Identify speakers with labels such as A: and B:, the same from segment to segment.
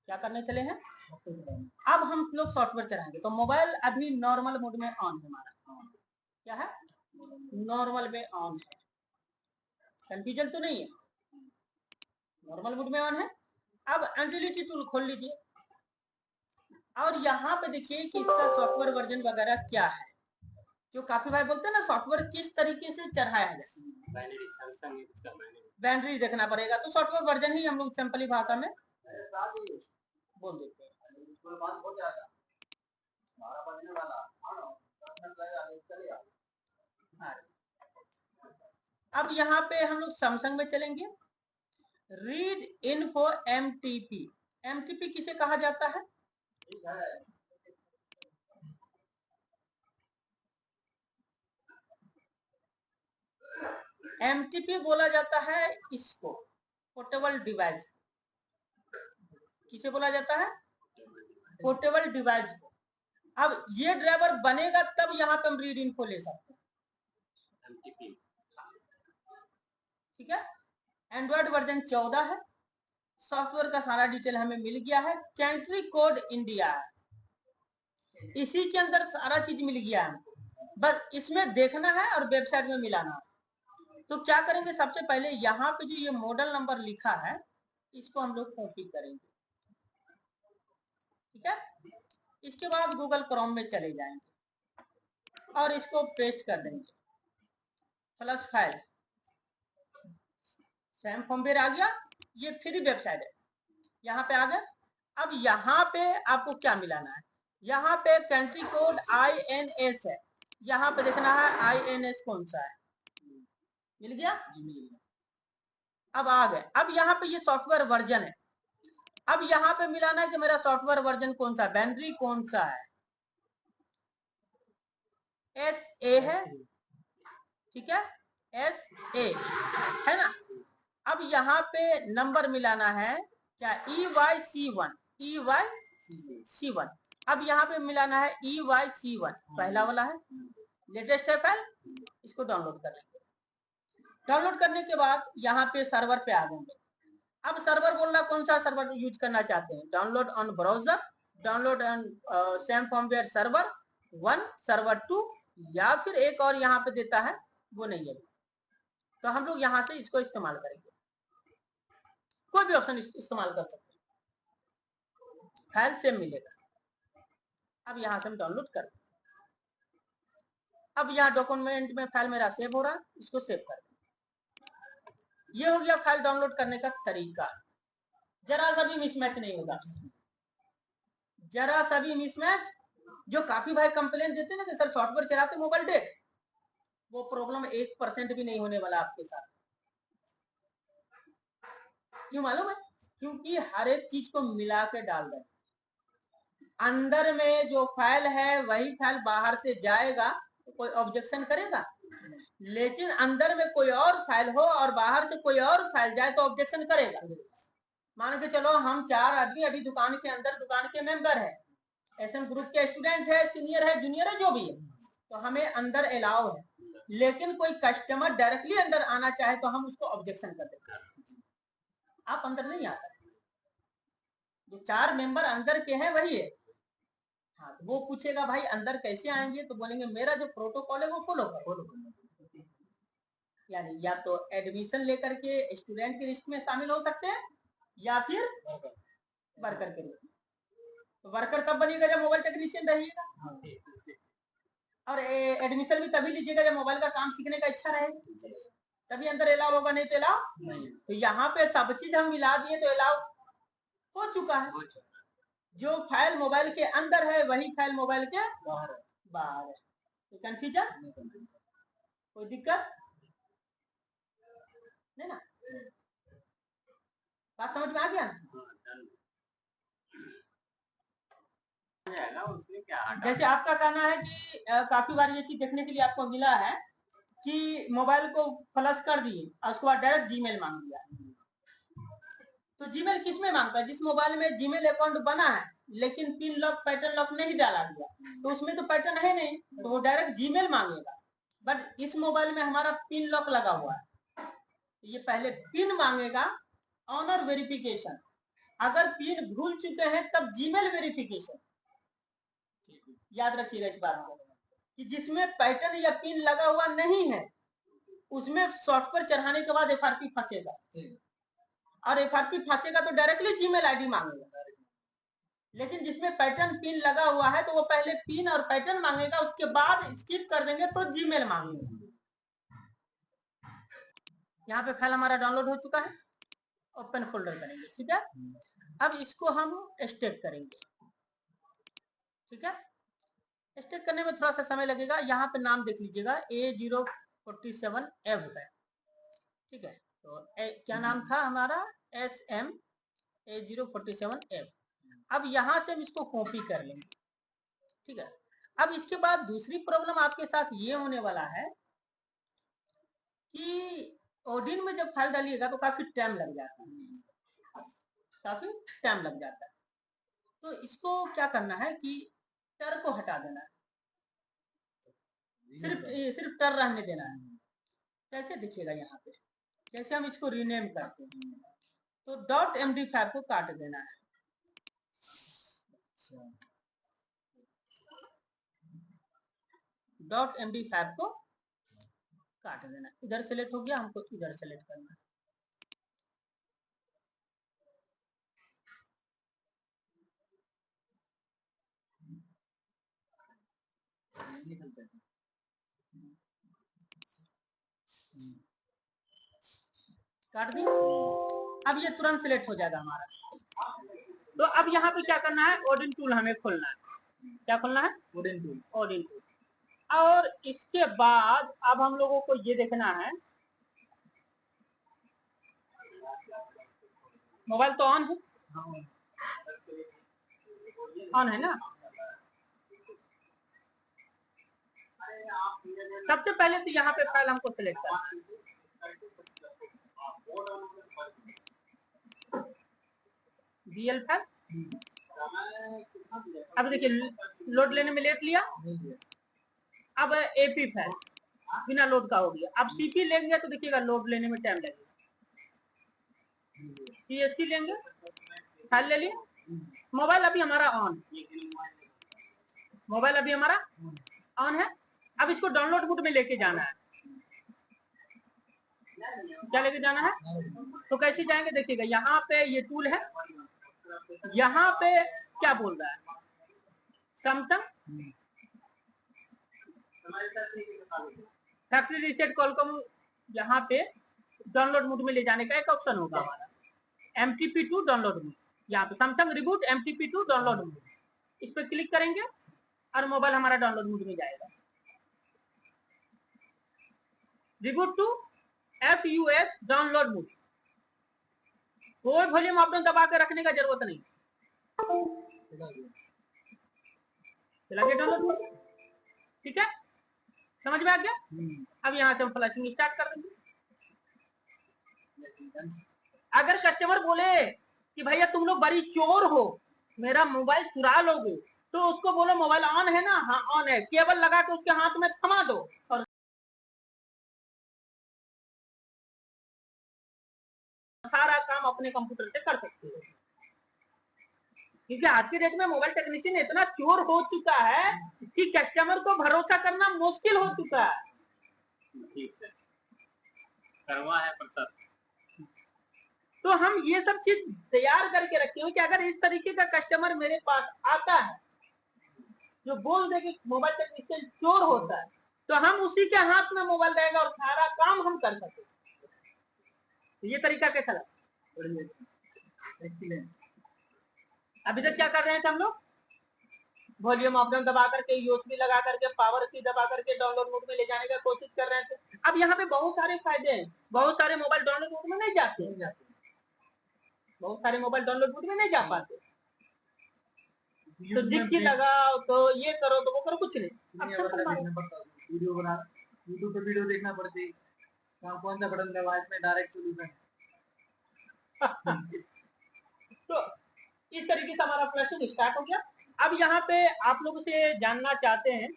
A: क्या करने चले हैं? अब हम लोग सॉफ्टवेयर चलाएंगे। तो मोबाइल अभी नॉर्मल मोड में ऑन है हमारा। क्या है? नॉर्मल में ऑन है। कंफ्यूजन तो नहीं है? नॉर्मल मोड में ऑन है। अब एंटिलिटी टूल खोल लीजिए और यहाँ पे देखिए कि इसका सॉफ्टवेयर वर्जन वगैरह क्या है। जो काफी भाई बोलते हैं ना सॉफ्टवेयर किस तरीके से चढ़ाया जाए, बाइनरी देखना पड़ेगा। तो सॉफ्टवेयर वर्जन ही हम लोग सिंपली भाषा में बोल देते हैं। अब यहाँ पे हम लोग सैमसंग में चलेंगे। Read info MTP. एमटीपी किसे कहा जाता है? एमटीपी बोला जाता है इसको, पोर्टेबल डिवाइस। किसे बोला जाता है? पोर्टेबल डिवाइस को। अब ये ड्राइवर बनेगा तब यहाँ पे हम रीड इन्फो ले सकते हैं। ठीक है। एंड्रॉइड वर्जन 14 है। सॉफ्टवेयर का सारा डिटेल हमें मिल गया है। कंट्री कोड इंडिया है, इसी के अंदर सारा चीज मिल गया है हमको, बस इसमें देखना है और वेबसाइट में मिलाना है। तो क्या करेंगे, सबसे पहले यहाँ पे जो ये मॉडल नंबर लिखा है इसको हम लोग कॉपी करेंगे। ठीक है। इसके बाद गूगल क्रोम में चले जाएंगे और इसको पेस्ट कर देंगे। प्लस फाइल सैम फॉर्मवेयर आ गया। ये फ्री वेबसाइट है, यहाँ पे आ गए। अब यहाँ पे आपको क्या मिलाना है, यहाँ पे कंट्री कोड INS है, यहाँ पे देखना है INS कौन सा है। मिल गया? अब आ गए। अब यहाँ पे ये सॉफ्टवेयर वर्जन है। अब यहाँ पे मिलाना है कि मेरा सॉफ्टवेयर वर्जन कौन सा है, बाइनरी कौन सा है। SA है, ठीक है, SA है ना। अब यहाँ पे नंबर मिलाना है क्या, EYC1, EYC1। अब यहाँ पे मिलाना है EYC1, पहला वाला है, लेटेस्ट है फाइल। इसको डाउनलोड कर लेंगे। डाउनलोड करने के बाद यहाँ पे सर्वर पे आ जाएंगे। अब सर्वर बोलना कौन सा सर्वर यूज करना चाहते हैं, download on browser, download on Sam firmware server 1, server 2, या फिर एक और यहाँ पे देता है वो नहीं है। तो हम लोग यहाँ से इसको इस्तेमाल करेंगे, कोई भी ऑप्शन इस्तेमाल कर सकते हैं, फाइल सेम मिलेगा। अब यहाँ से हम डाउनलोड कर, अब यहाँ डॉक्यूमेंट में फाइल मेरा सेव हो रहा है, इसको सेव कर। ये हो गया फाइल डाउनलोड करने का तरीका। जरा सा भी मिसमैच नहीं होगा, जरा सा भी मिसमैच। जो काफी भाई कंप्लेन देते हैं ना कि सर सॉफ्टवेयर चलाते मोबाइल डेट, वो प्रॉब्लम 1% भी नहीं होने वाला आपके साथ। क्यों मालूम है? क्योंकि हर एक चीज को मिला के डाल दें। अंदर में जो फाइल है वही फाइल बाहर से जाएगा तो कोई ऑब्जेक्शन करेगा, लेकिन अंदर में कोई और फाइल हो और बाहर से कोई और फाइल जाए तो ऑब्जेक्शन करेगा। मान के चलो हम 4 आदमी अभी दुकान के अंदर, दुकान के मेंबर है, SM ग्रुप के स्टूडेंट है, सीनियर है, जूनियर है, जो भी है, तो हमें अंदर अलाउ है। लेकिन कोई कस्टमर डायरेक्टली अंदर आना चाहे तो हम उसको ऑब्जेक्शन कर देते हैं, आप अंदर नहीं आ सकते। जो 4 मेंबर अंदर के हैं वही है। हाँ, तो वो पूछेगा भाई अंदर कैसे आएंगे, तो बोलेंगे मेरा जो प्रोटोकॉल है वो फॉलो करो। यानी या तो एडमिशन लेकर के स्टूडेंट की लिस्ट में शामिल हो सकते हैं या फिर वर्कर के रूप में। तो वर्कर तब बनेगा जब मोबाइल टेक्नीशियन रहिएगा, और एडमिशन भी तभी लीजिएगा जब मोबाइल का काम सीखने का इच्छा रहेगी, तभी अंदर अलाउ होगा, नहीं तो अलाउ नहीं। तो यहाँ पे सब चीज हम मिला दिए तो अलाउ हो चुका है। जो फाइल मोबाइल के अंदर है वही फाइल मोबाइल के बाहर है। तो कंफ्यूजन, कोई दिक्कत नहीं ना, बात समझ में आ गया ना? जैसे आपका कहना है कि काफी बार ये चीज देखने के लिए आपको मिला है कि मोबाइल को फ्लश कर दिए और उसके बाद डायरेक्ट जीमेल मांग दिया। तो जीमेल किस में मांगता है, जिस मोबाइल में जीमेल अकाउंट बना है लेकिन पिन लॉक पैटर्न लॉक नहीं डाला गया, तो उसमें तो पैटर्न है नहीं, तो वो डायरेक्ट जीमेल मांगेगा। बट इस मोबाइल में हमारा पिन लॉक लगा हुआ है, तो ये पहले पिन मांगेगा, ऑनर वेरिफिकेशन, अगर पिन भूल चुके हैं तब जीमेल वेरिफिकेशन, याद रखिएगा इस बात को, कि जिसमें पैटर्न या पिन लगा हुआ नहीं है उसमें सॉफ्टवेयर चढ़ाने के बाद एफआरपी फंसेगा, और एफआरपी फंसेगा तो डायरेक्टली जीमेल आईडी मांगेगा। लेकिन जिसमें पैटर्न पिन लगा हुआ है तो वो पहले पिन और पैटर्न मांगेगा, उसके बाद स्किप कर देंगे तो जीमेल मांगेगा। यहाँ पे फाइल हमारा डाउनलोड हो चुका है, ओपन फोल्डर करेंगे, ठीक है। अब इसको हम स्टेक करेंगे, ठीक है। स्टेक करने में थोड़ा सा समय लगेगा। यहाँ पे नाम देख लीजिएगा A047F है, ठीक है। तो क्या नाम था हमारा, SM A047F। अब यहाँ से हम इसको कॉपी कर लेंगे, ठीक है। अब इसके बाद दूसरी प्रॉब्लम आपके साथ ये होने वाला है कि ओडिन में जब फाइल डालिएगा तो काफी टाइम लग जाता है, काफी टाइम लग जाता है। तो इसको क्या करना है कि टर को हटा देना है, सिर्फ टर रहने देना है। कैसे दिखेगा यहाँ पे, जैसे हम इसको रीनेम करते हैं तो .md5 को काट देना है, .md5 को काट देना। इधर सेलेक्ट हो गया, हमको इधर सेलेक्ट करना है। काट दी। अब ये तुरंत सिलेक्ट हो जाएगा हमारा। तो अब यहाँ पे क्या करना है, ओडिन टूल हमें खोलना है। क्या खोलना है, ओडिन टूल, ओडिन टूल। और इसके बाद अब हम लोगों को ये देखना है, मोबाइल तो ऑन है, ऑन है ना। सबसे पहले तो यहाँ पे फाइल हमको सिलेक्ट करना है, DL फाइल। अब देखिए लोड लेने में लेट लिया, अब AP फाइल बिना लोड का हो गया। अब CP लेंगे तो देखिएगा लोड लेने में टाइम लगेगा। CSC लेंगे, फाइल ले लिए, मोबाइल अभी हमारा ऑन, मोबाइल अभी हमारा ऑन है। अब इसको डाउनलोड मोड में लेके जाना है। क्या लेके जाना है, तो कैसे जाएंगे देखिएगा, यहाँ पे ये टूल है, यहाँ पे क्या बोल रहा है, सैमसंग फैक्ट्री रीसेट कॉलकॉम, यहाँ पे डाउनलोड मोड में ले जाने का एक ऑप्शन होगा हमारा, MTP2 डाउनलोड मोड। यहाँ पे Samsung reboot MTP2 download mode, इस पर क्लिक करेंगे और मोबाइल हमारा डाउनलोड मोड में जाएगा। Reboot to FUS download mode, कोई वॉल्यूम आपने दबा के रखने का जरूरत नहीं, चला गया डाउनलोड मोड, ठीक है। समझ में आ गया। अब यहाँ से हम फ्लैशिंग स्टार्ट कर देंगे। अगर कस्टमर बोले कि भैया तुम लोग बड़ी चोर हो, मेरा मोबाइल चुरा लोगे, तो उसको बोलो मोबाइल ऑन है ना, हाँ ऑन है, केबल लगा के उसके हाथ में थमा दो और सारा काम अपने कंप्यूटर से कर सकते हो। क्योंकि आज के डेट में मोबाइल टेक्नीशियन इतना चोर हो चुका है कि कस्टमर को भरोसा करना मुश्किल हो चुका है। करवा है प्रसाद। तो हम ये सब चीज तैयार करके रखे हो कि अगर इस तरीके का कस्टमर मेरे पास आता है जो बोल दे कि मोबाइल टेक्नीशियन चोर होता है, तो हम उसी के हाथ में मोबाइल रहेगा और सारा काम हम कर सके। तो ये तरीका कैसा लगा, एक्सीलेंट। अभी तक क्या कर रहे थे हम लोग, वॉल्यूम अप डाउन दबा करके, यूएसबी लगा करके, पावर की दबा करके डाउनलोड मोड में ले जाने की कोशिश कर रहे थे। अब यहाँ पे बहुत सारे फायदे हैं, बहुत सारे मोबाइल डाउनलोड मोड में नहीं जाते, बहुत सारे मोबाइल डाउनलोड मोड में नहीं जा पाते। तो जिक्की लगाओ, तो ये करो, तो वो करो, कुछ नहीं। वीडियो बना, यूट्यूब पे वीडियो देखना पड़ती है, कौन सा बटन दबाए में डायरेक्ट सोल्यूशन। तो इस तरीके से हमारा फ्लैशिंग स्टार्ट हो गया। अब यहाँ पे आप लोगों से जानना चाहते हैं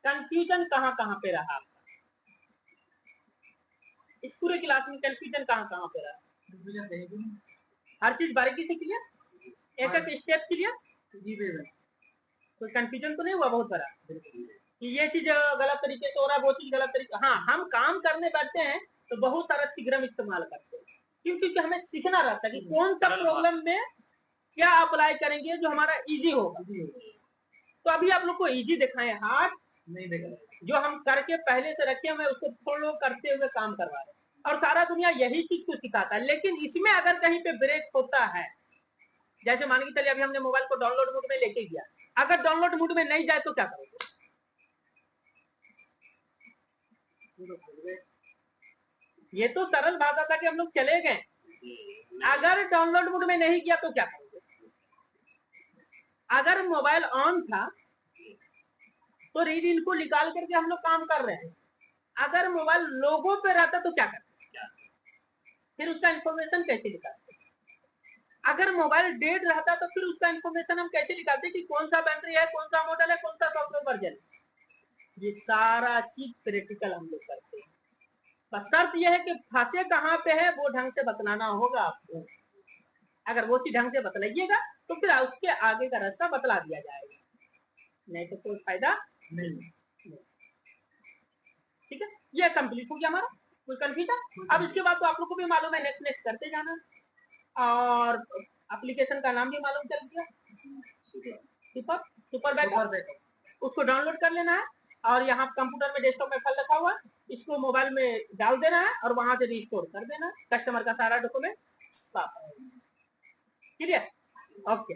A: कंफ्यूजन कहाँ कहाँ पे रहा, इस पूरे क्लास में कंफ्यूजन कहाँ कहाँ पे रहा। हर चीज बारीकी से क्लियर, एक एक स्टेप क्लियर।
B: जी भैया,
A: कोई कंफ्यूजन तो नहीं हुआ बहुत बड़ा कि ये चीज गलत तरीके से हो रहा है, वो चीज गलत तरीके। हाँ, हम काम करने बैठते हैं तो बहुत सारा तिग्रम इस्तेमाल करते हैं, क्योंकि हमें सीखना रहता है कि कौन सा प्रॉब्लम में क्या अप्लाई करेंगे जो हमारा इजी होगा। तो अभी आप लोग को इजी दिखाए, हार्ड
B: नहीं देखा,
A: जो हम करके पहले से रखे हुए उसको फॉलो करते हुए काम करवा रहे हैं, और सारा दुनिया यही चीज को सिखाता है। लेकिन इसमें अगर कहीं पे ब्रेक होता है, जैसे मान के चलिए अभी हमने मोबाइल को डाउनलोड मोड में लेके गया, अगर डाउनलोड मोड में नहीं जाए तो क्या करोगे? ये तो सरल भाषा था कि हम लोग चले गए, अगर डाउनलोड मोड में नहीं किया तो क्या करोगे? अगर मोबाइल ऑन था तो रीड इनको निकाल करके हम लोग काम कर रहे हैं, अगर मोबाइल लोगों पे रहता तो क्या करते? फिर उसका इंफॉर्मेशन कैसे निकालते? अगर मोबाइल डेड रहता तो फिर उसका इंफॉर्मेशन हम कैसे निकालते कि कौन सा बैटरी है, कौन सा मॉडल है, कौन सा सॉफ्टवेयर वर्जन है? ये सारा चीज प्रैक्टिकल हम लोग करते हैं। बस शर्त यह है कि फंसे कहाँ पे है वो ढंग से बतलाना होगा आपको। अगर वो चीज ढंग से बतलाइएगा तो फिर उसके आगे का रास्ता बतला दिया जाएगा, नहीं तो कोई फायदा नहीं। ठीक है, ये कंप्लीट हो गया हमारा। कोई कंफ्यूजन? अब इसके बाद तो आप लोग को भी मालूम है, नेक्स्ट नेक्स्ट करते जाना, और एप्लीकेशन का नाम भी मालूम चल गया, सुपर सुपर बैकअप। उसको डाउनलोड कर लेना है, और यहाँ कंप्यूटर में डेस्कटॉप में फाइल रखा हुआ, इसको मोबाइल में डाल देना है और वहां से रिस्टोर कर देना, कस्टमर का सारा डॉक्यूमेंट। क्लियर? ओके।